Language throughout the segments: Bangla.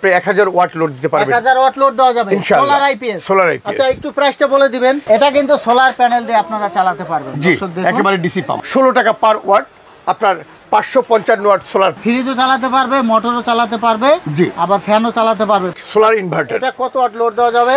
প্রায় 1000 ওয়াট লোড দিতে পারবেন। 1000 ওয়াট লোড দেওয়া যাবে সোলার আইপিএস। আচ্ছা একটু প্রাইসটা বলে দিবেন। এটা কিন্তু সোলার প্যানেল দিয়ে আপনারা চালাতে পারবেন। দর্শক দেখুন একেবারে ডিসি পাম্প 16 টাকা পার ওয়াট আপনার 555 ওয়াট সোলার। ফ্রিজও চালাতে পারবে, মোটরও চালাতে পারবে, জি আবার ফ্যানও চালাতে পারবে। Solar inverter. এটা কত ওয়াট লোড দেওয়া যাবে?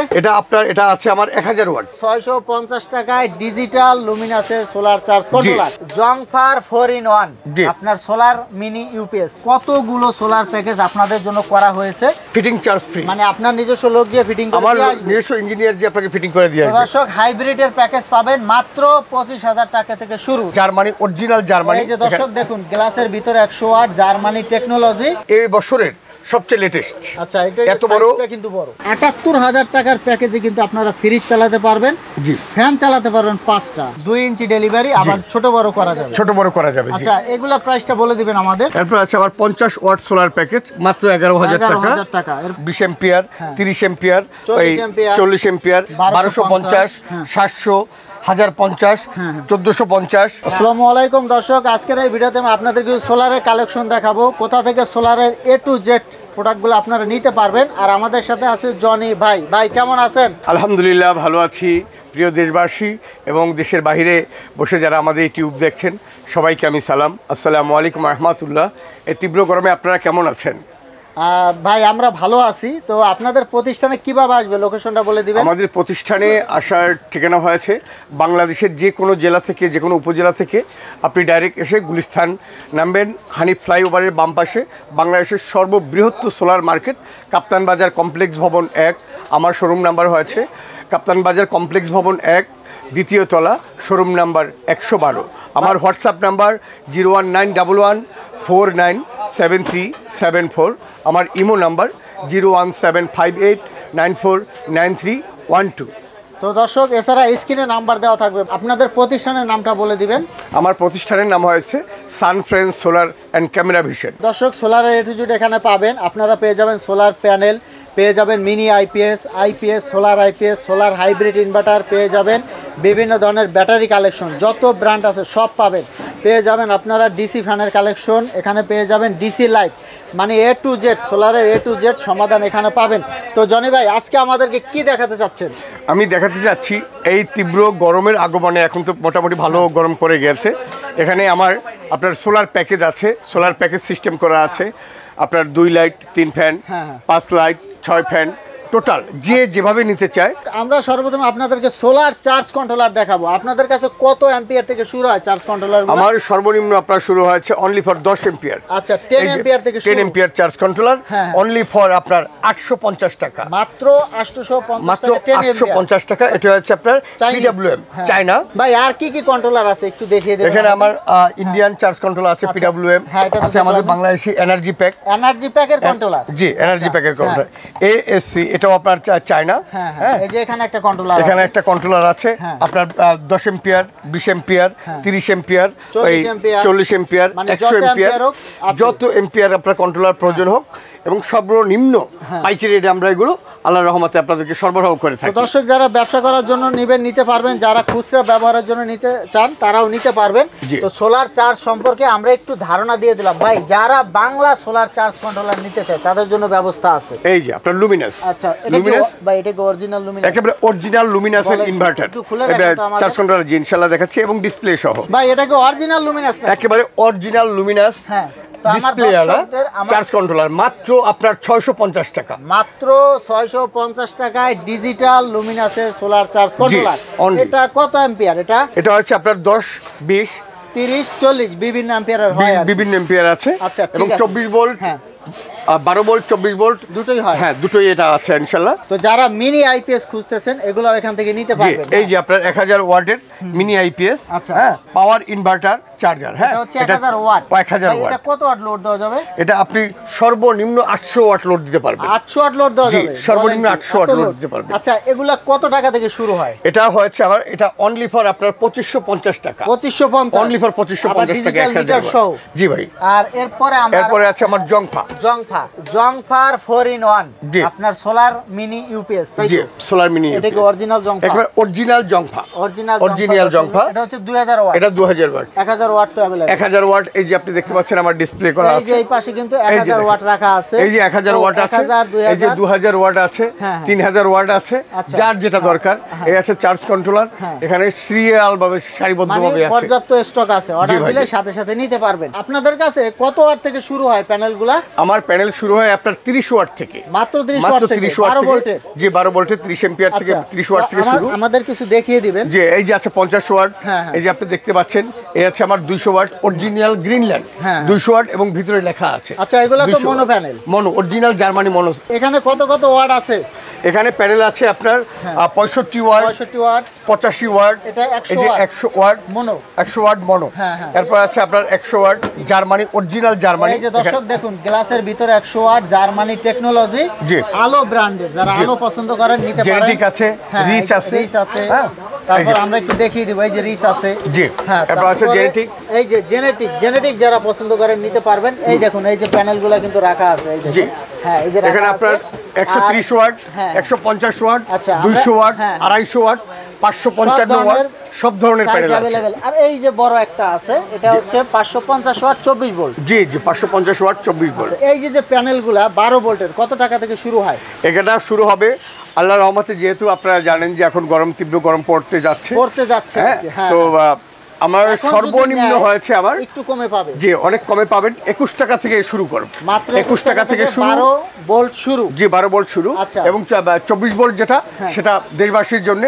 এটা আছে আমার 1000 ওয়াট। 650 টাকায় ডিজিটাল লুমিনাসের সোলার চার্জ কন্ট্রোলার জংফার 4-in-1 আপনার সোলার মিনি ইউপিএস। কতগুলো সোলার প্যাকেজ আপনাদের জন্য করা হয়েছে, ফিটিং চার্জ ফ্রি। মানে আপনার নিজস্ব লোক দিয়ে ফিটিং করে আমার নিজস্ব ইঞ্জিনিয়ার যে আপনাকে ফিটিং করে দিয়ে আসবে। দর্শক হাইব্রিডের প্যাকেজ পাবেন মাত্র 25000 টাকা থেকে শুরু। Germany original Germany. এই যে দর্শক দেখুন গ্লাসের ভিতরে 100 ওয়াট জার্মানি টেকনোলজি, এই বছরের সবচেয়ে লেটেস্ট। আচ্ছা এটা এত বড়, কিন্তু বড় 71000 টাকার প্যাকেজে কিন্তু আপনারা ফ্রিজ চালাতে পারবেন, জি ফ্যান চালাতে পারবেন 5টা, 2 ইঞ্চি ডেলিভারি, আবার ছোট বড় করা যাবে। আচ্ছা এগুলা প্রাইসটা বলে দিবেন আমাদের। এরপর আছে আমার 50 ওয়াট সোলার প্যাকেজ মাত্র 11000 টাকা। 20 এম্পিয়ার, 30 এম্পিয়ার, 40 এম্পিয়ার, 1250, 700, 1050, 1450। আসসালামু আলাইকুম দর্শক, আজকের এই ভিডিওতে আমি আপনাদেরকে সোলারের কালেকশন দেখাবো, কোথা থেকে সোলারের A to Z প্রোডাক্টগুলো আপনারা নিতে পারবেন। আর আমাদের সাথে আছে জনি ভাই। ভাই কেমন আছেন? আলহামদুলিল্লাহ ভালো আছি। প্রিয় দেশবাসী এবং দেশের বাইরে বসে যারা আমাদের ইউটিউব দেখছেন সবাইকে আমি সালাম, আসসালামু আলাইকুম রহমতুল্লাহ। এই তীব্র গরমে আপনারা কেমন আছেন? ভাই আমরা ভালো আছি। তো আপনাদের প্রতিষ্ঠানে কিভাবে আসবে, লোকেশনটা বলে দিবেন। আমাদের প্রতিষ্ঠানে আসার ঠিকানা হয়েছে বাংলাদেশের যে কোনো জেলা থেকে, যে কোনো উপজেলা থেকে আপনি ডাইরেক্ট এসে গুলিস্তান নামবেন, হানিফ ফ্লাইওভারের বাম পাশে বাংলাদেশের সর্ববৃহৎ সোলার মার্কেট কাপ্তান বাজার কমপ্লেক্স ভবন 1। আমার শোরুম নাম্বার হয়েছে কাপ্তান বাজার কমপ্লেক্স ভবন 1, দ্বিতীয় তলা, শোরুম নাম্বার 112। আমার হোয়াটসঅ্যাপ নাম্বার 01911497374। আমার ইমো নাম্বার 01758949312। তো দর্শক এছাড়া স্ক্রিনে নাম্বার দেওয়া থাকবে, আপনাদের প্রতিষ্ঠানের নামটা বলে দিবেন। আমার প্রতিষ্ঠানের নাম হয়েছে সানফ্রেন্স সোলার অ্যান্ড ক্যামেরা ভিশন। দর্শক সোলারের A to Z এখানে পাবেন। আপনারা পেয়ে যাবেন সোলার প্যানেল, পেয়ে যাবেন mini IPS, solar IPS, solar hybrid inverter, পেয়ে যাবেন বিভিন্ন ধরনের ব্যাটারি কালেকশন, যত ব্র্যান্ড আছে সব পাবেন। পেয়ে যাবেন আপনারা ডিসি ফ্যানের কালেকশন, এখানে পেয়ে যাবেন ডিসি লাইট, মানে A to Z সোলারের A to Z সমাধান এখানে পাবেন। তো জনি ভাই আজকে আমাদেরকে কি দেখাতে চাচ্ছেন? আমি দেখাতে চাচ্ছি এই তীব্র গরমের আগমনে, এখন তো মোটামুটি ভালো গরম পড়ে গেছে, এখানে আমার আপনার সোলার প্যাকেজ আছে, সোলার প্যাকেজ সিস্টেম করা আছে। আপনার 2 light 3 fan, 5 light 6 fan, total যে যেভাবে নিতে চায়। আমরা সর্বপ্রথম আপনাদেরকে সোলার চার্জ কন্ট্রোলার দেখাবো। আপনাদের কাছে কত অ্যাম্পিয়ার থেকে শুরু হয় চার্জ কন্ট্রোলার? আমার সর্বনিম্ন আপনার শুরু হয়েছে অনলি ফর 10 এম্পিয়ার। আচ্ছা 10 এম্পিয়ার থেকে 10 ampere charge controller only for আপনার 850 টাকা, মাত্র 850 টাকা। এটা হচ্ছে আপনার PWM চায়না। ভাই আর কি কি কন্ট্রোলার আছে একটু দেখিয়ে দেবেন। এখানে আমার ইন্ডিয়ান চার্জ কন্ট্রোলার আছে, PWM আছে, আমাদের বাংলাদেশি এনার্জি প্যাকের কন্ট্রোলার, জি এনার্জি প্যাকের কন্ট্রোলার। ASC এটাও আপনার চায়না। এই যে এখানে একটা কন্ট্রোলার, এখানে একটা কন্ট্রোলার আছে আপনার 10 ampere, 20 ampere, 30 ampere, 40 ampere, 100 ampere, যত এম্পিয়ার আপনার কন্ট্রোলার প্রয়োজন হোক, এবং সর্বনিম্ন পাইকারি রেটে আমরা এগুলো আল্লাহর রহমতে আপনাদেরকে সরবরাহ করে থাকি। দর্শক যারা ব্যবসা করার জন্য নিতে পারবেন, যারা খুচরা ব্যবহারের জন্য নিতে চান তারাও নিতে পারবেন। তো সোলার চার্জ সম্পর্কে আমরা একটু ধারণা দিয়ে দিলাম। ভাই যারা বাংলা সোলার চার্জ কন্ট্রোলার নিতে চায় তাদের জন্য ব্যবস্থা আছে। এই যে আপনার লুমিনাস। আচ্ছা লুমিনাস ভাই, এটা কি অরিজিনাল লুমিনাস? একেবারে অরিজিনাল লুমিনাসের ইনভার্টার চার্জ কন্ট্রোলার, জি ইনশাআল্লাহ দেখাচ্ছি, এবং ডিসপ্লে সহ। ভাই এটা কি অরিজিনাল লুমিনাস? একেবারে অরিজিনাল লুমিনাস চার্জ কন্ট্রোলার, মাত্র আপনার 650 টাকা। মাত্র 650 টাকায় ডিজিটাল লুমিনাসের সোলার চার্জ কন্ট্রোলার। এটা কত অ্যাম্পিয়ার? এটা হচ্ছে আপনার 10, 20, 30, 40 বিভিন্ন অ্যাম্পিয়ারের হয়, বিভিন্ন অ্যাম্পিয়ার আছে। আচ্ছা এবং 24 ভোল্ট, 12 ভোল্ট, 24 ভোল্ট দুটোই হয়। হ্যাঁ দুটোই এটা আছে ইনশাআল্লাহ। তো যারা মিনি আইপিএস খুঁজতেছেন এগুলো এখান থেকে নিতে পারবেন। এই যে আপনার 1000 ওয়াটের মিনি আইপিএস, হ্যাঁ পাওয়ার ইনভার্টার চার্জার। হ্যাঁ এটা হচ্ছে 1000 ওয়াট। 1000 ওয়াট। এটা কত ওয়াট লোড দেওয়া যাবে? এটা আপনি সর্বনিম্ন 800 ওয়াট লোড দিতে পারবেন। 800 ওয়াট লোড দেওয়া যাবে, সর্বনিম্ন 800 ওয়াট লোড দিতে পারবেন। আচ্ছা এগুলা কত টাকা থেকে শুরু হয়? এটা হচ্ছে আমার এটা অনলি ফর আপনার 2550 টাকা। 2550 অনলি ফর 2550 টাকা 1000 ওয়াট। জি ভাই। আর এরপরে আছে আমার জংফা। জংফার 4-in-1 জি। আপনার সোলার মিনি ইউপিএস তাই জি তো? সোলার মিনি এটা কি অরিজিনাল জংফা? একবার অরিজিনাল জংফা অরিজিনাল জংফা। এটা হচ্ছে 2000 ওয়াট। এটা 2000 ওয়াট 1000 ওয়াট তো अवेलेबल। 1000 ওয়াট এই যে আপনি দেখতে পাচ্ছেন আমার ডিসপ্লে করা এই যে আছে। এই পাশে কিন্তু এই যে 1000 ওয়াট রাখা আছে। এই যে 1000 ওয়াট আছে, 1000, এই যে 2000 ওয়াট আছে, হ্যাঁ, 3000 ওয়াট আছে, আচ্ছা। যার যেটা দরকার। এই আছে চার্জ কন্ট্রোলার, হ্যাঁ। এখানে সিরিয়াল ভাবে সারিবদ্ধভাবে মানে আছে। পর্যাপ্ত স্টক আছে, অর্ডার ভাই, দিলে জি। সাথে সাথে নিতে পারবেন। আপনাদের কাছে কত ওয়াট থেকে শুরু হয় প্যানেলগুলা? আমার প্যানেল শুরু হয় আপনার 30 ওয়াট থেকে। মাত্র 30 ওয়াট থেকে 30 ওয়াট 12 থেকে। ভোল্টের। জি 12 ভোল্টের 30 এম্পিয়ার থেকে আচ্ছা, 30 ওয়াট তো থেকে শুরু। আমাদের কিছু দেখিয়ে দিবেন। যে এই যে আছে 50 ওয়াট, হ্যাঁ, হ্যাঁ। এই যে আপনি দেখতে পাচ্ছেন এই আছে আমার 200 ওয়াট অরিজিনাল গ্রিনল্যান্ড, হ্যাঁ। 200 ওয়াট এবং ভিতরে লেখা আছে। আচ্ছা, এগুলো তো 200 মোনো প্যানেল। মনো অরিজিনাল জার্মানি মনো। এখানে কত কত ওয়াট আছে? এখানে প্যানেল আছে আপনার 65 ওয়াট, 65 ওয়াট, 85 ওয়াট, এটা 100 এই যে watt. 100 watt mono. 100 watt mono. হ্যাঁ, হ্যাঁ। এরপর আছে আপনার 100 ওয়াট জার্মানি অরিজিনাল জার্মানি। এই যে দর্শক দেখুন, গ্লাসের ভিতরে 100 ওয়াট জার্মানি টেকনোলজি, জি। আলো ব্র্যান্ডের। যারা জি। আলো পছন্দ করেন নিতে পারেন। জেনেটিক আছে, হ্যাঁ, রিচ এই যে আছে, রিচ আছে। হ্যাঁ। তারপর এই যে। আমরা একটু দেখিয়ে দিব, এই যে রিচ আছে। জি। হ্যাঁ, এরপর আছে তারপরে জেনেটিক। এই যে জেনেটিক যারা পছন্দ করেন নিতে পারবেন। এই দেখুন, এই যে প্যানেলগুলো কিন্তু রাখা আছে, এই জি। দেখুন। হ্যাঁ, এই যে রাখা এখানে আছে। আপনার 130 ওয়াট, হ্যাঁ। 150 ওয়াট, আচ্ছা, 200 ওয়াট, হ্যাঁ। 250 ওয়াট, 555 ওয়াট, সব ধরনের প্যানেল আছে। अवेलेबल। আর এই যে বড় একটা আছে, এটা হচ্ছে 550 ওয়াট 24 ভোল্ট। জি জি 550 ওয়াট 24 ভোল্ট। আচ্ছা, এই যে প্যানেলগুলা 12 ভোল্টের কত টাকা থেকে শুরু হয়? এটা শুরু হবে আল্লাহর রহমতে, যেহেতু আপনারা জানেন যে এখন তীব্র গরম পড়তে যাচ্ছে। হ্যাঁ, হ্যাঁ, তো আমার এখন যদি সর্বনিম্ন নেয়, হয়েছে আমার একটু কমে পাবে। জি অনেক কমে পাবেন। 21 টাকা থেকে শুরু করব, মাত্র 21 টাকা থেকে শুরু। 12 ভোল্ট শুরু। জি 12 ভোল্ট শুরু। আচ্ছা। এবং 24 ভোল্ট যেটা, সেটা দেশবাসীর জন্য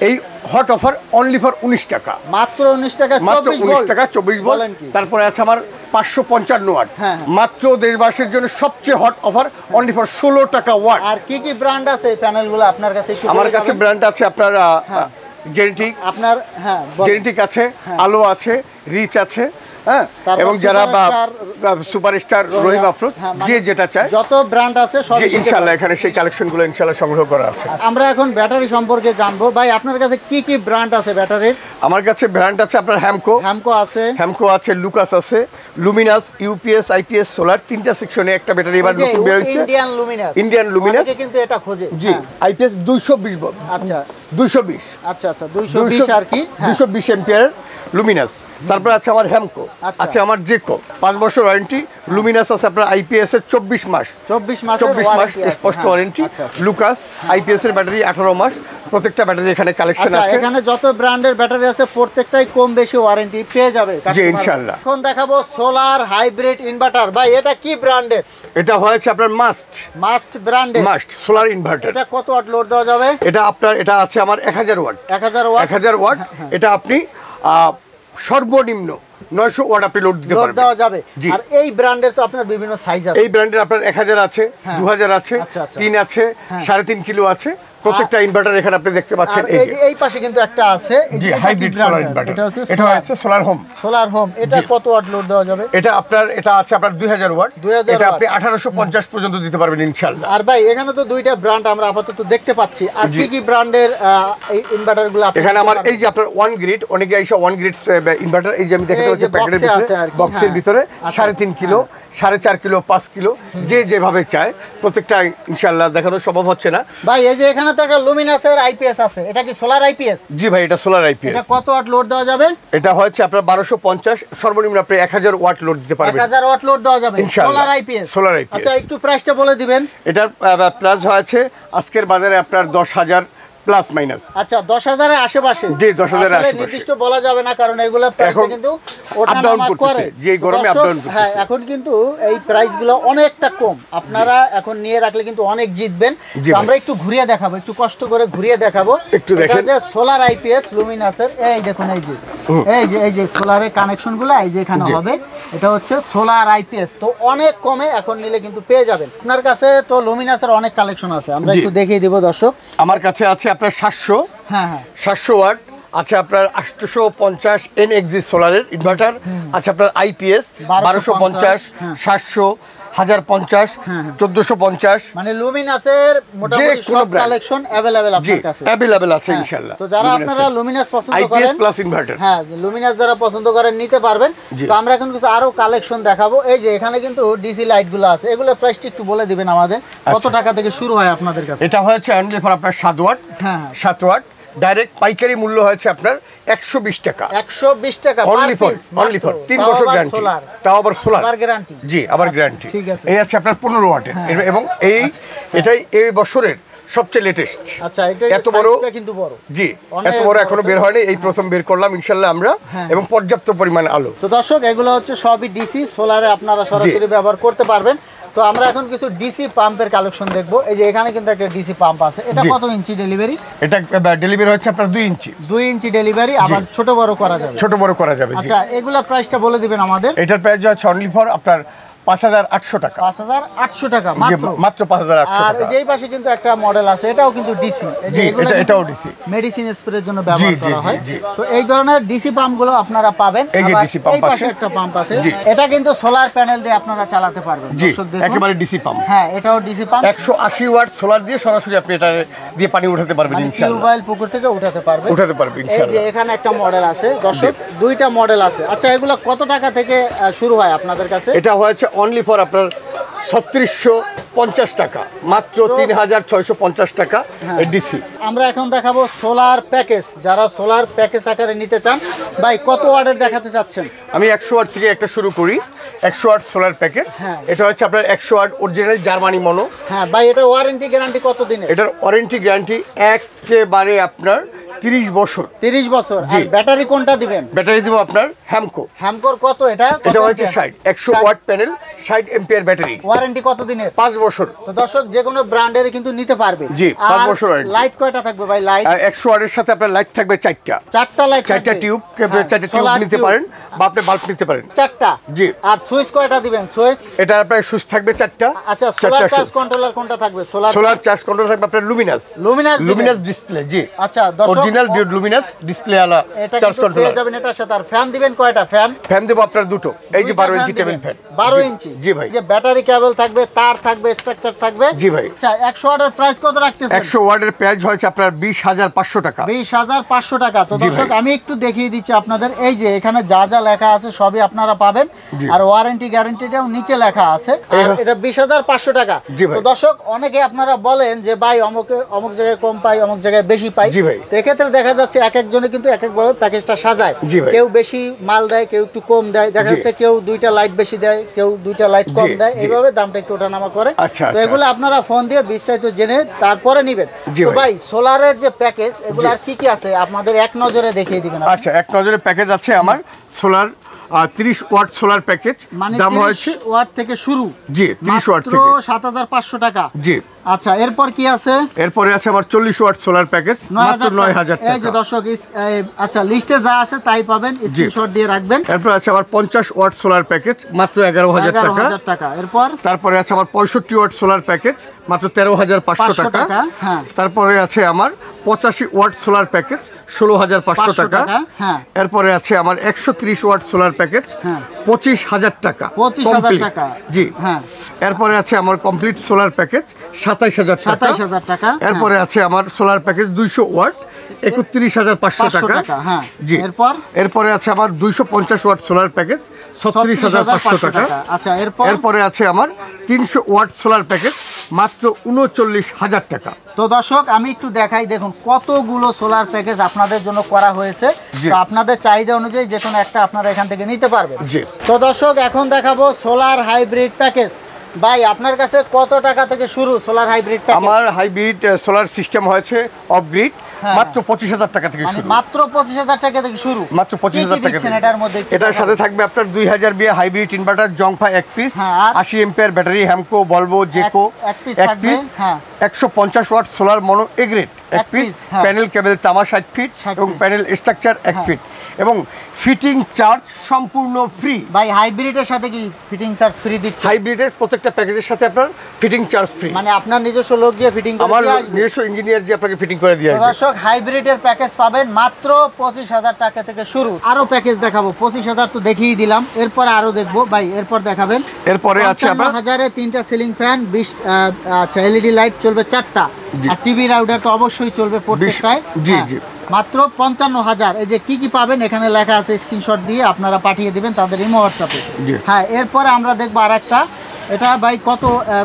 এই হট অফার অনলি ফর 19 টাকা। মাত্র 19 টাকা মাত্র 24 19 ভোল্ট। টাকা 24 ভোল্ট। বলেন কি? তারপরে আছে আমার 555 ওয়াট, হ্যাঁ, হ্যাঁ। মাত্র দেশবাসীর জন্য সবচেয়ে হট অফার অনলি ফর 16 টাকা ওয়াট। আর কি কি ব্র্যান্ড আছে এই প্যানেলগুলো আপনার কাছে? একটু আমার বলে কাছে যাবেন। ব্র্যান্ড আছে আপনার জেনেটিক, আপনার হ্যাঁ বলেন। জেনেটিক আছে, আলো আছে, রিচ আছে, হ্যাঁ। তারপর এবং যারা সুপারস্টার, সুপারস্টার রহিম আফরোজ, হ্যাঁ, যে মানে যেটা চায়, যত ব্র্যান্ড আছে সব যে ইনশাআল্লাহ এখানে সেই কালেকশনগুলো ইনশাআল্লাহ সংগ্রহ করা আছে। আমরা এখন ব্যাটারি সম্পর্কে জানবো। ভাই, আপনার কাছে কি কি ব্র্যান্ড আছে ব্যাটারির? আমার কাছে ব্র্যান্ড আছে আপনার হ্যামকো আছে, হ্যামকো আছে, লুকাস আছে, লুমিনাস, ইউপিএস, আইপিএস, সোলার, তিনটা সেকশনে একটা ব্যাটারি এবার নতুন বের হয়েছে। Indian Luminous. অনেকে কিন্তু এটা খোঁজে। জি আইপিএস 220 ভোল্ট। আচ্ছা 220। আচ্ছা 220 আর কি। হ্যাঁ। 220 এম্পিয়ার লুমিনাস। তারপর আছে আমার হ্যামকো, আচ্ছা। আছে আমার জেকো, 5 বছর ওয়ারেন্টি। লুমিনাস আছে আপনার আইপিএস এর 24 মাস, 24 মাস স্পষ্ট ওয়ারেন্টি। লুকাস আইপিএস এর ব্যাটারি 18 মাস। প্রত্যেকটা ব্যাটারি এখানে কালেকশন আচ্ছা, আছে। এখানে যত ব্র্যান্ডের ব্যাটারি আছে প্রত্যেকটাই কম বেশি ওয়ারেন্টি পেয়ে যাবে জি কাস্টমার। ইনশাআল্লাহ। এখন দেখাবো সোলার হাইব্রিড ইনভার্টার। ভাই, এটা কি ব্র্যান্ডের? এটা হয়েছে আপনার মাস্ট ব্র্যান্ডের। Must solar inverter. এটা কত ওয়াট লোড দেওয়া যাবে? এটা আছে আমার 1000 ওয়াট। 1000 ওয়াট। 1000 ওয়াট। এটা আপনি সর্বনিম্ন 900 ওয়াট আপনি লোড দিতে লোড পারবেন। দেওয়া যাবে। জি। আর এই ব্র্যান্ডের তো আপনার বিভিন্ন সাইজ আছে। এই ব্র্যান্ডের আপনার 1000 আছে, 2000 আছে, আচ্ছা, আচ্ছা। 3 আছে, 3.5 কিলো আছে। প্রত্যেকটা ইনভার্টার এখানে আপনি দেখতে পাচ্ছেন। আর এই যে এই পাশে কিন্তু একটা আছে, এই জি যে এটা কি হাইব্রিড সোলার ব্র্যান্ডের? ইনভার্টার। এটা হচ্ছে এটা হচ্ছে সোলার হোম। Solar home. এটা জি। কত ওয়াট লোড দেওয়া যাবে? এটা আছে আপনার 2000 ওয়াট। 2000 এটা ওয়াট। আপনি 1850 পর্যন্ত দিতে পারবেন ইনশাআল্লাহ। আর ভাই, এখানে তো দুইটা ব্র্যান্ড আমরা আপাতত দেখতে পাচ্ছি। আর জি। কি কি ব্র্যান্ডের এই ইনভার্টারগুলো আপনি এখানে দিতে আমার পারবেন? এই যে আপনার ওয়ান গ্রিড, অনেকে এসে ওয়ান গ্রিড ইনভার্টার, এই যে আমি দেখাতে এই পাচ্ছি যে প্যাকেটের বক্সে ভিতরে, আছে আর কি, বক্সের হ্যাঁ। ভিতরে আচ্ছা, 3.5 কিলো, 4.5 কিলো, 5 কিলো, যে যেভাবে চায় প্রত্যেকটা ইনশাআল্লাহ দেখানো সম্ভব হচ্ছে না। ভাই, এই যে এখানে তো একটা লুমিনাসের আইপিএস আছে। এটা কি সোলার আইপিএস? জি ভাই, এটা সোলার আইপিএস। এটা কত ওয়াট লোড দেওয়া যাবে? এটা হচ্ছে আপনার 1250, সর্বনিম্ন আপনি 1000 ওয়াট লোড দিতে পারবেন 1000 ওয়াট লোড দেওয়া যাবে ইনশাআল্লাহ। Solar IPS. Solar IPS. আচ্ছা, একটু প্রাইসটা বলে দিবেন। এটার প্রাইস হয়েছে আজকের বাজারে আপনার 10,000 প্লাস মাইনাস। আচ্ছা, 10,000 এর আশেপাশে। জি, 10,000 এর আসলে আশেপাশে। নির্দিষ্ট বলা যাবে না, কারণ এগুলো প্রাইসটা এখন কিন্তু up ওঠা down নামা করতেছে, করে। যে এই গরমে up দর্শক, down করতেছে। হ্যাঁ, এখন কিন্তু এই প্রাইসগুলো অনেকটা কম। আপনারা এখন নিয়ে রাখলে কিন্তু অনেক জিতবেন। জি তো ভাই। আমরা একটু ঘুরিয়ে দেখাবো, একটু কষ্ট করে ঘুরিয়ে দেখাবো। একটু দেখেন। এটা যে সোলার আইপিএস লুমিনাসের, এই দেখুন, এই যে সোলারের কানেকশনগুলো এই যে এখানে জি। হবে। এটা হচ্ছে সোলার আইপিএস। তো অনেক কমে এখন নিলে কিন্তু পেয়ে যাবেন। আপনার কাছে তো লুমিনাসের অনেক কালেকশন আছে, আমরা জি। একটু দেখিয়ে দিব দর্শক। আমার কাছে আছে আপনার 700 হ্যাঁ হ্যাঁ 700 ওয়াট আছে, আপনার 850 এনএক্সি সোলারের ইনভার্টার আছে, আপনার আইপিএস 1250, হ্যাঁ। 700, 1050, 1450, মানে লুমিনাসের মোটামুটি সব কালেকশন अवेलेबल আপনার কাছে अवेलेबल আছে ইনশাআল্লাহ। তো যারা আপনারা লুমিনাস পছন্দ করেন, আইপিএস প্লাস ইনভার্টার, হ্যাঁ লুমিনাস যারা পছন্দ করেন নিতে পারবেন। তো আমরা এখন কিছু আরো কালেকশন দেখাবো। এই যে এখানে কিন্তু ডিসি লাইট গুলো আছে, এগুলো প্রাইসটা একটু বলে দিবেন আমাদের, কত টাকা থেকে শুরু হয় আপনাদের কাছে? এটা হয়েছে অনলি ফর আপনার 7 ওয়াট। হ্যাঁ 7 ওয়াট ডাইরেক্ট পাইকারি মূল্য হয়েছে আপনার 120 টাকা। 120 টাকা অনলি ফর 3 বছর গ্যারান্টি, তাও আবার সোলার, আবার গ্যারান্টি। জি আবার গ্যারান্টি। ঠিক আছে। এই আছে আপনার 15 ওয়াটের এবং এটাই এই বছরের সবচেয়ে লেটেস্ট। আচ্ছা এটা এত বড়, সাইজটা কিন্তু বড়, জি এত বড় এখনো বের হয়নি, এই প্রথম বের করলাম ইনশাআল্লাহ আমরা, এবং পর্যাপ্ত পরিমাণে আলো। তো দর্শক এগুলো হচ্ছে সবই ডিসি, সোলারে আপনারা সরাসরি ব্যবহার করতে পারবেন। তো আমরা এখন কিছু ডিসি পাম্পের কালেকশন দেখব। এই যে এখানে কিন্তু একটা ডিসি পাম্প আছে, এটা কত ইঞ্চি ডেলিভারি? এটা ডেলিভারি হচ্ছে আপনার 2 ইঞ্চি। 2 ইঞ্চি ডেলিভারি, আবার ছোট বড় করা যাবে? ছোট বড় করা যাবে। আচ্ছা এগুলা প্রাইসটা বলে দিবেন আমাদের। এটার প্রাইস হচ্ছে অনলি ফর আপনার 5800 টাকা। 5800 টাকা মাত্র 5800 আর টাকা। যেই পাশে কিন্তু একটা মডেল আছে, এটাও কিন্তু ডিসি। এই যে এগুলো এটাও ডিসি, মেডিসিন স্প্রের জন্য ব্যবহার করা হয়। তো এই ধরনের ডিসি পাম্পগুলো আপনারা পাবেন। এই যে ডিসি পাম্প আছে, এই পাশে একটা পাম্প আছে, এটা কিন্তু সোলার প্যানেল দিয়ে আপনারা চালাতে পারবেন। দর্শক দেখুন একেবারে ডিসি পাম্প। হ্যাঁ এটাও ডিসি পাম্প, 180 ওয়াট সোলার দিয়ে সরাসরি আপনি এটা দিয়ে পানি উঠাতে পারবেন ইনশাআল্লাহ। টিউবওয়েল পুকুর থেকে উঠাতে পারবেন ইনশাআল্লাহ। এই যে এখানে একটা মডেল আছে দর্শক, দুইটা মডেল আছে। আচ্ছা এগুলো কত টাকা থেকে শুরু হয় আপনাদের কাছে? এটা হয়েছে অনলি ফর আপনার 3650 টাকা, মাত্র 3650 টাকা ডিসি। আমরা এখন দেখাবো সোলার প্যাকেজ। যারা সোলার প্যাকেজ আকারে নিতে চান, ভাই কত ওয়াটের দেখাতে চাচ্ছেন? আমি 100 ওয়াট থেকে একটা শুরু করি। 100 ওয়াট সোলার প্যাকেজ, এটা হচ্ছে আপনার 100 ওয়াট অরিজিনাল জার্মানি মনো। হ্যাঁ ভাই এটা ওয়ারেন্টি গ্যারান্টি কত দিনের? এটার ওয়ারেন্টি গ্যারান্টি একেবারে আপনার 30 বছর। 30 বছর। আর ব্যাটারি কোনটা দিবেন? ব্যাটারি দিব আপনার হ্যামকো। হ্যামকোর কত এটা? এটা হচ্ছে 60 100 watt panel, 60 ampere battery. Warranty কত দিনের? 5 বছর। তো দর্শক যে কোনো ব্র্যান্ডের কিন্তু নিতে পারবে। জি 5 বছর ওয়ারেন্টি। লাইট কয়টা থাকবে ভাই? লাইট 100 ওয়াটের সাথে আপনার লাইট থাকবে 4টা লাইট, 4টা টিউব, 4টা টিউব নিতে পারেন বা আপনি বাল্ব নিতে পারেন 4টা। জি। আর সুইচ কয়টা দিবেন? সুইচ এটা আপনার সুইচ থাকবে 4টা। আচ্ছা সোলার চার্জ কন্ট্রোলার কোনটা থাকবে? সোলার চার্জ কন্ট্রোলার থাকবে আপনার লুমিনাস ডিসপ্লে। জি আচ্ছা দর্শক অরিজিনাল লুমিনাস ডিসপ্লে আলা চার্জ চার্জ কন্ট্রোলার পেয়ে যাবেন। এটার সাথে আর ফ্যান দিবেন কয়টা? ফ্যান দেব আপনার দুটো। এই যে 12 ইঞ্চি টেবিল ফ্যান। 12 ইঞ্চি। জি ভাই। যে ব্যাটারি কেবল থাকবে, তার থাকবে, স্ট্রাকচার থাকবে। জি ভাই। আচ্ছা 100 ওয়াটের প্রাইস কত রাখতেছেন? 100 ওয়াটের প্রাইস হচ্ছে আপনার 20500 টাকা। 20500 টাকা। তো দর্শক আমি একটু দেখিয়ে দিচ্ছি আপনাদের। এই যে এখানে যা যা লেখা আছে সবই আপনারা পাবেন, আর ওয়ারেন্টি গ্যারান্টিটাও নিচে লেখা আছে। আর এটা 20500 টাকা। তো দর্শক অনেকে আপনারা বলেন যে ভাই অমুক জায়গায় কম পাই, অমুক জায়গায় বেশি পাই। তো এক্ষেত্রে দেখা যাচ্ছে এক একজনে কিন্তু এক একভাবে প্যাকেজটা সাজায়। কেউ বেশি মাল দেয়, কেউ একটু কম দেয়। দেখা যাচ্ছে কেউ 2টা লাইট বেশি দেয়, কেউ 2টা লাইট কম দেয়, এইভাবে দামটা একটু ওঠানামা করে। তো এগুলো আপনারা ফোন দিয়ে বিস্তারিত জেনে তারপরে নেবেন। তো ভাই সোলারের যে প্যাকেজ, এগুলো আর কি কি আছে আপনাদের এক নজরে দেখিয়ে দিবেন। আচ্ছা এক নজরে প্যাকেজ আছে আমার সোলার 30 ওয়াট সোলার প্যাকেজ, দাম হচ্ছে 30 ওয়াট থেকে শুরু। জি 30 ওয়াট থেকে 7500 টাকা। জি আচ্ছা এরপর কি আছে? এরপরে আছে আমার 40 ওয়াট সোলার প্যাকেজ, মাত্র 9000 টাকা। এই যে দর্শক আচ্ছা লিস্টে যা আছে তাই পাবেন, স্ক্রিনশট দিয়ে রাখবেন। এরপর আছে আমার 50 ওয়াট সোলার প্যাকেজ, মাত্র 11000 টাকা। এরপর তারপরে আছে আমার 65 ওয়াট সোলার প্যাকেজ, মাত্র 13500 টাকা। হ্যাঁ। তারপরে আছে আমার 85 ওয়াট সোলার প্যাকেজ, 16500 টাকা। হ্যাঁ। এরপরে আছে আমার 130 ওয়াট সোলার প্যাকেজ, 25000 টাকা। 25000 টাকা। জি হ্যাঁ। এরপরে আছে আমার কমপ্লিট সোলার প্যাকেজ 27000 টাকা। এরপরে আছে আমার সোলার প্যাকেজ 200 ওয়াট, 31500 টাকা। হ্যাঁ। জি এরপরে আছে আমার 250 ওয়াট সোলার প্যাকেজ, 36500 টাকা। আচ্ছা এরপরে আছে আমার 300 ওয়াট সোলার প্যাকেজ, মাত্র 39000 টাকা। তো দর্শক আমি একটু দেখাই, দেখুন কতগুলো সোলার প্যাকেজ আপনাদের জন্য করা হয়েছে। তো আপনাদের চাহিদা অনুযায়ী যে কোনো একটা আপনারা এখান থেকে নিতে পারবেন। তো দর্শক এখন দেখাবো সোলার হাইব্রিড প্যাকেজ। ভাই আপনার কাছে কত টাকা থেকে শুরু সোলার হাইব্রিড প্যাকেজ? আমার হাইব্রিড সোলার সিস্টেম হয়েছে অফ গ্রিড, মাত্র 25000 টাকা থেকে শুরু। মাত্র 25000 টাকা থেকে শুরু। মাত্র 25000 টাকা থেকে। এটার মধ্যে এটার সাথে থাকবে আপনার 2000 বিএ হাইব্রিড ইনভার্টার জংফা 1 piece, 80 ampere battery Hamko Volvo জেকো 1 piece, 150 watt solar mono A grade 1 piece, panel cable তামা 60 ফিট এবং প্যানেল স্ট্রাকচার 1 ফিট। এবং ফিটিং চার্জ সম্পূর্ণ ফ্রি। ভাই হাইব্রিডের সাথে কি ফিটিং চার্জ ফ্রি দিচ্ছে? হাইব্রিডের প্রত্যেকটা প্যাকেজের সাথে আপনার ফিটিং চার্জ ফ্রি। মানে আপনার নিজস্ব লোক দিয়ে ফিটিং করে আমার দিয়ে আসবে? নিজস্ব ইঞ্জিনিয়ার যে আপনাকে ফিটিং করে দিয়ে আসবে। দর্শক হাইব্রিডের প্যাকেজ পাবেন মাত্র 25,000 টাকা থেকে শুরু। আরো প্যাকেজ দেখাবো, 25,000 তো দেখিয়ে দিলাম, এরপরে আরো দেখবো। ভাই এরপর দেখাবেন। এরপরে আছে আপনার 55,000-এ 3টা সিলিং ফ্যান, 20 আচ্ছা এলইডি লাইট চলবে 4টা, জি। আর টিভি রাউটার তো অবশ্যই চলবে প্রত্যেকটায়। জি, হ্যাঁ, জি। মাত্র 55,000। এই যে কি কি পাবেন এখানে লেখা আছে, স্ক্রিনশট দিয়ে আপনারা পাঠিয়ে দিবেন তাদের ইমো হোয়াটসঅ্যাপে। জি। হ্যাঁ, এরপরে আমরা দেখবো আরেকটা। এটা ভাই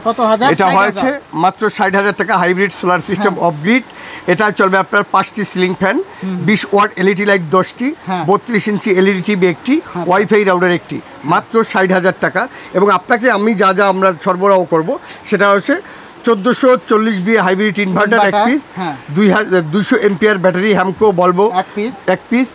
কত হাজার? এটা হয়েছে মাত্র 60,000 টাকা, hybrid solar system off grid. এটা চলবে আপনার 5টি ceiling fan, 20 watt LED light 10টি, হ্যাঁ। 32 ইঞ্চি এলইডি টিভি একটি, ওয়াইফাই রাউটার একটি, মাত্র 60,000 টাকা। এবং আপনাকে আমি যা যা আমরা সরবরাহ করব সেটা হচ্ছে 1440 বি হাইব্রিড ইনভার্টার এক ইনভার্টার, পিস, হ্যাঁ। 200 এম্পিয়ার ব্যাটারি হ্যামকো বলবো এক piece,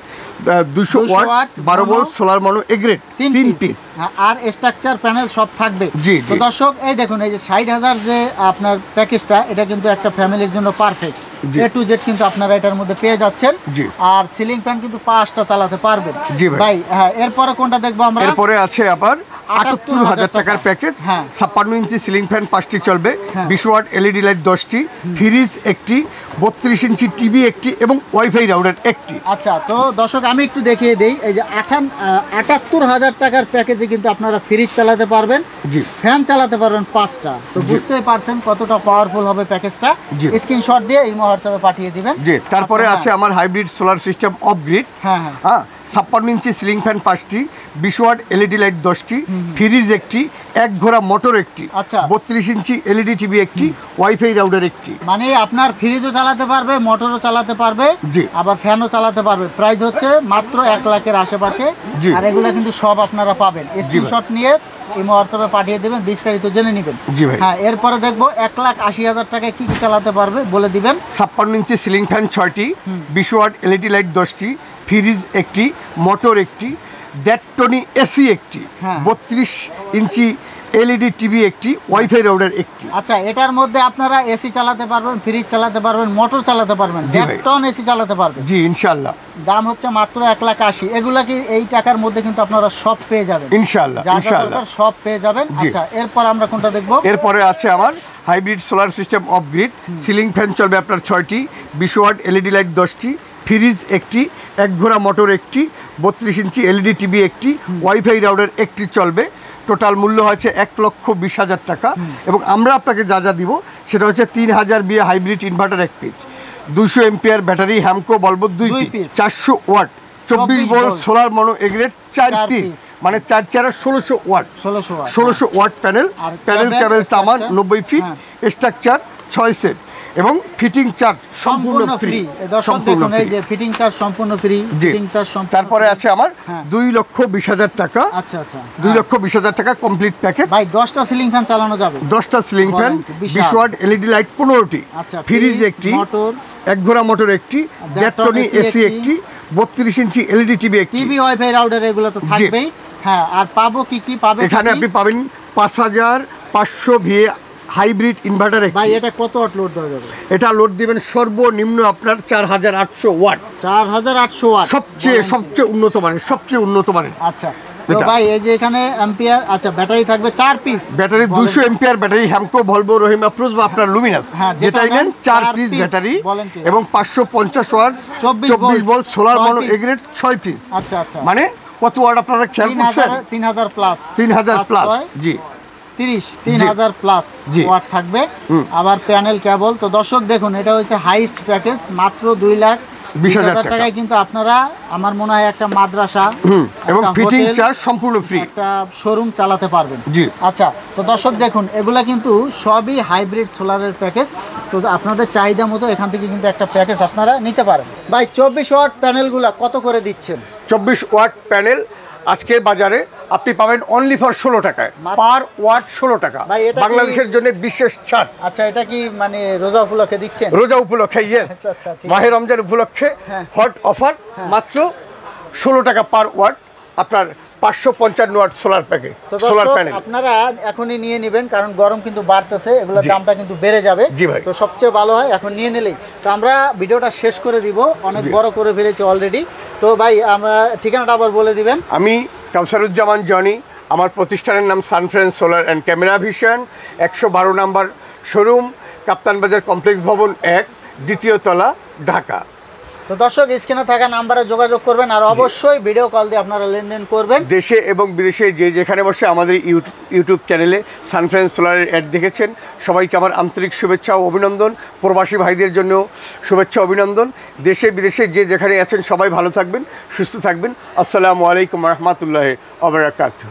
200 watt 12 volt solar mono A grade 3 piece. আর স্ট্রাকচার প্যানেল সব থাকবে। জি, তো জি। দর্শক এই দেখুন, এই যে 60,000 যে আপনার প্যাকেজটা, এটা কিন্তু একটা ফ্যামিলির জন্য perfect. G. A to Z কিন্তু আপনারা এটার মধ্যে পেয়ে যাচ্ছেন। জি। আর সিলিং ফ্যান কিন্তু 5টা চালাতে পারবেন। জি ভাই। ভাই হ্যাঁ, এরপরে কোনটা দেখবো আমরা? এরপরে আছে আবার 78,000 টাকার প্যাকেজ, হ্যাঁ। 56 ইঞ্চি সিলিং ফ্যান 5টি চলবে, হ্যাঁ। 20 ওয়াট এলইডি লাইট 10টি, ফ্রিজ একটি, 32 ইঞ্চি টিভি একটি এবং ওয়াইফাই রাউটার একটি। আচ্ছা, তো দর্শক আমি একটু দেখিয়ে দেই। এই যে 78,000 টাকার প্যাকেজে কিন্তু আপনারা ফ্রিজ চালাতে পারবেন, জি। ফ্যান চালাতে পারবেন 5টা। তো জি। বুঝতেই পারছেন কতটা পাওয়ারফুল হবে প্যাকেজটা। জি। স্ক্রিনশট দিয়ে ইমো হোয়াটসঅ্যাপে পাঠিয়ে দিবেন। জি, তারপরে আচ্ছা, আছে আমার hybrid solar system off grid. হ্যাঁ, হ্যাঁ। হ্যাঁ, 56 ইঞ্চি সিলিং ফ্যান 5টি, 20 ওয়াট এলইডি লাইট 10টি, ফ্রিজ একটি, এক ঘোড়া মোটর একটি, আচ্ছা। 32 ইঞ্চি এলইডি টিভি একটি, ওয়াইফাই রাউটার একটি। মানে আপনার ফ্রিজও চালাতে পারবে, মোটরও চালাতে পারবে, জি। আবার ফ্যানও চালাতে পারবে। প্রাইস হচ্ছে মাত্র 1 লাখের আশেপাশে। জি। আর এগুলা কিন্তু সব আপনারা পাবেন। স্ক্রিনশট নিয়ে ইমো হোয়াটসঅ্যাপে পাঠিয়ে দেবেন, বিস্তারিত জেনে নেবেন। জি ভাই। হ্যাঁ, এরপরে দেখবো 1,80,000 টাকায় কি কি চালাতে পারবে বলে দিবেন। 56 ইঞ্চি সিলিং ফ্যান 6টি, 20 ওয়াট এলইডি লাইট 10টি, ফ্রিজ একটি, মোটর একটি, 1.5 টনি এসি একটি, হ্যাঁ। 32 ইঞ্চি এলইডি টিভি একটি, ওয়াইফাই রাউটার একটি। আচ্ছা, এটার মধ্যে আপনারা এসি চালাতে পারবেন, ফ্রিজ চালাতে পারবেন, মোটর চালাতে পারবেন, জি ভাই। 1 টন এসি চালাতে পারবেন। জি, ইনশাআল্লাহ। দাম হচ্ছে মাত্র 1,80,000। এগুলা কি এই টাকার মধ্যে কিন্তু আপনারা সব পেয়ে যাবেন, ইনশাআল্লাহ, যা যা ইনশাআল্লাহ। দরকার সব পেয়ে যাবেন। জি। আচ্ছা, এরপর আমরা কোনটা দেখবো? এরপরে আছে আমার hybrid solar system off grid, ceiling fan চলবে আপনার 6টি, 20 ওয়াট এলইডি লাইট 10টি, ফ্রিজ একটি, এক ঘোড়া মোটর একটি, 32 ইঞ্চি এলইডি টিভি একটি, ওয়াইফাই রাউটার একটি চলবে। টোটাল মূল্য হচ্ছে 1,20,000 টাকা। এবং আমরা আপনাকে যা যা দিব সেটা হচ্ছে 3000 বিএ হাইব্রিড ইনভার্টার এক পিস, 200 এম্পিয়ার ব্যাটারি হ্যামকো বলবো 2 piece, 400 watt 24 volt solar mono A grade 4 piece, মানে 4 4 1600 ওয়াট, 1600 ওয়াট প্যানেল, আর প্যানেল ক্যাবেল কেবল তামান structure, 90 ফিট, হ্যাঁ। স্ট্রাকচার 6 সেট এবং ফিটিং চার্জ সম্পূর্ণ ফ্রি। দর্শক দেখুন, এই যে ফিটিং চার্জ সম্পূর্ণ ফ্রি, জি। ফিটিং চার্জ সম্পূর্ণ। তারপরে আছে আমার হ্যাঁ। 2,20,000 টাকা, আচ্ছা, আচ্ছা। 2,20,000 টাকা কমপ্লিট প্যাকেজ। ভাই 10টা সিলিং ফ্যান চালানো যাবে, 10টা সিলিং ফ্যান, বলেন কি, বিশাল। 20 ওয়াট এলইডি লাইট 15টি, আচ্ছা, ফ্রিজ একটি, মোটর, এক ঘোড়া মোটর একটি, 1.5 টনি এসি একটি, 32 ইঞ্চি এলইডি টিভি একটি। টিভি, ওয়াইফাই রাউটার এগুলো তো থাকবেই। হ্যাঁ, আর পাবো কি কি পাবে এখানে আপনি পাবেন 5500 ভিএ হাইব্রিড ইনভার্টার একটি। ভাই এটা কত ওয়াট লোড দেওয়া যাবে? এটা লোড দিবেন সর্বনিম্ন আপনার 4800 ওয়াট, 4800 ওয়াট, সবচেয়ে উন্নত মানের, সবচেয়ে উন্নত মানের। আচ্ছা, তো এটা। ভাই এই যে এখানে অ্যাম্পিয়ার, আচ্ছা ব্যাটারি থাকবে 4 piece, battery 200 ampere battery Hamko Volvo Rahim approach বা আপনার লুমিনাস, হ্যাঁ, যেটাই নেন 4 পিস piece, ব্যাটারি বলেন কি? এবং 550 ওয়াট 24 ভোল্ট সোলার 6 মনো piece। A grade 6 piece. আচ্ছা, আচ্ছা, মানে কত ওয়াট আপনারা খেয়াল করছেন? 3000 প্লাস, 3000 প্লাস। জি, 3000 প্লাস জি। ওয়াট থাকবে। আবার প্যানেল কেবল। তো দর্শক দেখুন, এটা হচ্ছে হাইস্ট প্যাকেজ, মাত্র 2,20,000 টাকায় কিন্তু আপনারা, আমার মনে হয় একটা মাদ্রাসা এবং একটা ফিটিং হোটেল, চার্জ সম্পূর্ণ ফ্রি, একটা শোরুম চালাতে পারবেন। জি। আচ্ছা, তো দর্শক দেখুন, এগুলা কিন্তু সবই হাইব্রিড সোলারের প্যাকেজ। তো আপনাদের চাহিদা মতো এখান থেকে কিন্তু একটা প্যাকেজ আপনারা নিতে পারেন। ভাই 24 ওয়াট প্যানেলগুলা কত করে দিচ্ছেন? 24 ওয়াট প্যানেল আজকের বাজারে আপনি পাবেন অনলি ফর 16 টাকায়, পার ওয়াট 16 টাকা, ভাই, এটা কি- বাংলাদেশের জন্য বিশেষ ছাড়। আচ্ছা, এটা কি মানে রোজা উপলক্ষে দিচ্ছেন? রোজা উপলক্ষে, ইয়েস, আচ্ছা, আচ্ছা, ঠিক আছে। মাহে রমজান উপলক্ষে হ্যাঁ। হট অফার, মাত্র 16 টাকা পার ওয়াট, আপনার 555 ওয়াট সোলার প্যাকেজ, তো সোলার দর্শক প্যানেল। আপনারা এখনই নিয়ে নেবেন, কারণ গরম কিন্তু বাড়তেছে, এগুলোর জি। দামটা কিন্তু বেড়ে যাবে। জি ভাই। তো সবচেয়ে ভালো হয় এখন নিয়ে নিলেই। তো আমরা ভিডিওটা শেষ করে দিব, অনেক জি। বড় করে ফেলেছি অলরেডি। তো ভাই আমরা ঠিকানাটা আবার বলে দিবেন। আমি কাউসারুজ্জামান জনি, আমার প্রতিষ্ঠানের নাম সানফ্রেন্স solar and camera vision, 112 number showroom, Kaptan Bazar complex ভবন 1, দ্বিতীয় তলা, ঢাকা। তো দর্শক স্ক্রিনে থাকা নাম্বারে যোগাযোগ করবেন, আর অবশ্যই ভিডিও কল দিয়ে আপনারা লেনদেন করবেন। দেশে এবং বিদেশে যে যেখানে বসে আমাদের ইউটিউব চ্যানেলে সানফ্রেন্স সোলারের অ্যাড দেখেছেন, সবাইকে আমার আন্তরিক শুভেচ্ছা ও অভিনন্দন। প্রবাসী ভাইদের জন্য শুভেচ্ছা অভিনন্দন। দেশে বিদেশে যে যেখানে আছেন সবাই ভালো থাকবেন, সুস্থ থাকবেন। আসসালামু আলাইকুম রহমতুল্লাহ ওয়া বারাকাতুহু।